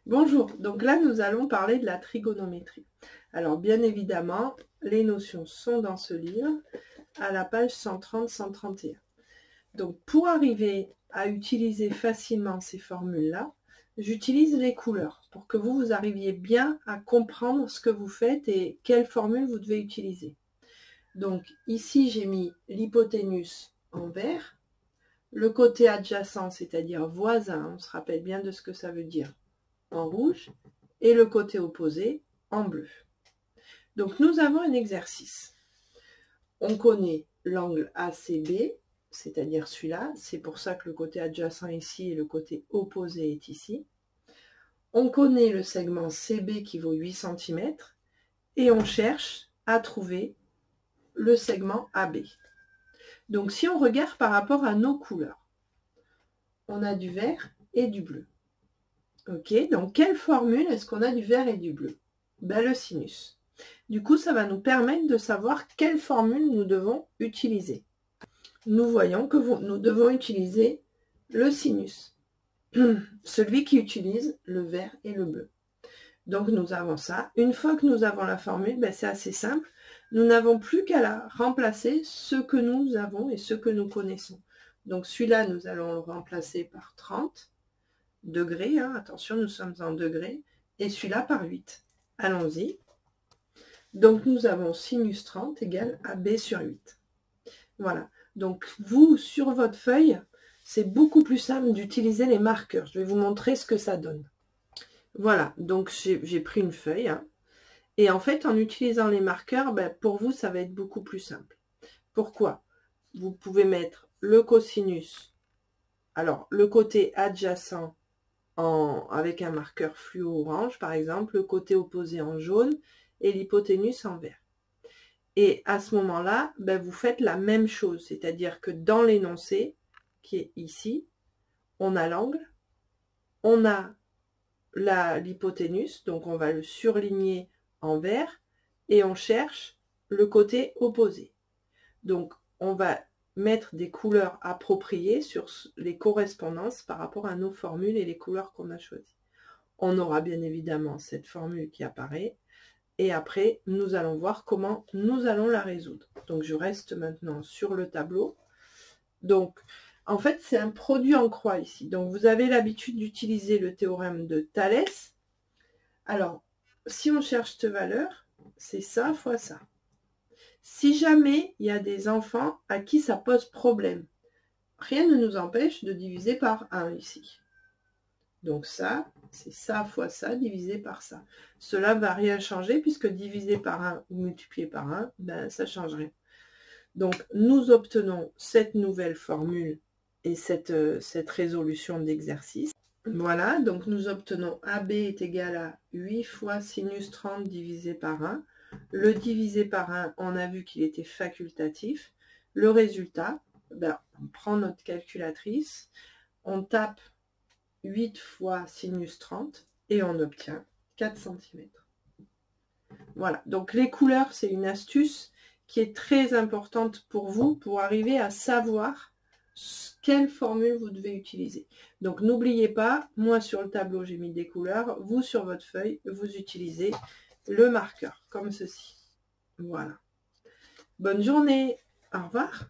Bonjour, donc là nous allons parler de la trigonométrie. Alors bien évidemment, les notions sont dans ce livre, à la page 130-131. Donc pour arriver à utiliser facilement ces formules-là, j'utilise les couleurs pour que vous arriviez bien à comprendre ce que vous faites et quelle formule vous devez utiliser. Donc ici j'ai mis l'hypoténuse en vert, le côté adjacent, c'est-à-dire voisin, on se rappelle bien de ce que ça veut dire, en rouge, et le côté opposé en bleu. Donc nous avons un exercice. On connaît l'angle ACB, c'est-à-dire celui-là, c'est pour ça que le côté adjacent ici et le côté opposé est ici. On connaît le segment CB qui vaut 8 cm et on cherche à trouver le segment AB. Donc si on regarde par rapport à nos couleurs, on a du vert et du bleu. Ok, donc quelle formule est-ce qu'on a du vert et du bleu? Ben, le sinus. Du coup, ça va nous permettre de savoir quelle formule nous devons utiliser. Nous voyons que nous devons utiliser le sinus, celui qui utilise le vert et le bleu. Donc nous avons ça. Une fois que nous avons la formule, ben, c'est assez simple. Nous n'avons plus qu'à la remplacer ce que nous avons et ce que nous connaissons. Donc celui-là, nous allons le remplacer par 30 degrés. Hein. Attention, nous sommes en degrés. Et celui-là par 8. Allons-y. Donc nous avons sinus 30 égale AB sur 8. Voilà. Donc vous, sur votre feuille, c'est beaucoup plus simple d'utiliser les marqueurs. Je vais vous montrer ce que ça donne. Voilà, donc j'ai pris une feuille. Hein, et en fait, en utilisant les marqueurs, ben, pour vous, ça va être beaucoup plus simple. Pourquoi? Vous pouvez mettre le cosinus, alors le côté adjacent avec un marqueur fluo orange, par exemple, le côté opposé en jaune et l'hypoténuse en vert. Et à ce moment-là, ben, vous faites la même chose, c'est-à-dire que dans l'énoncé, qui est ici, on a l'angle, on a l'hypoténuse, donc on va le surligner en vert, et on cherche le côté opposé. Donc on va mettre des couleurs appropriées sur les correspondances par rapport à nos formules et les couleurs qu'on a choisies. On aura bien évidemment cette formule qui apparaît, et après, nous allons voir comment nous allons la résoudre. Donc, je reste maintenant sur le tableau. Donc, en fait, c'est un produit en croix ici. Donc, vous avez l'habitude d'utiliser le théorème de Thalès. Alors, si on cherche cette valeur, c'est ça fois ça. Si jamais il y a des enfants à qui ça pose problème, rien ne nous empêche de diviser par 1 ici. Donc ça, c'est ça fois ça divisé par ça. Cela ne va rien changer puisque divisé par 1 ou multiplié par 1, ben, ça ne change rien. Donc nous obtenons cette nouvelle formule et cette résolution d'exercice. Voilà, donc nous obtenons AB est égal à 8 fois sinus 30 divisé par 1. Le divisé par 1, on a vu qu'il était facultatif. Le résultat, ben, on prend notre calculatrice, on tape 8 fois sinus 30 et on obtient 4 cm. Voilà, donc les couleurs, c'est une astuce qui est très importante pour vous, pour arriver à savoir quelle formule vous devez utiliser. Donc n'oubliez pas, moi sur le tableau j'ai mis des couleurs, vous sur votre feuille, vous utilisez le marqueur, comme ceci. Voilà. Bonne journée, au revoir.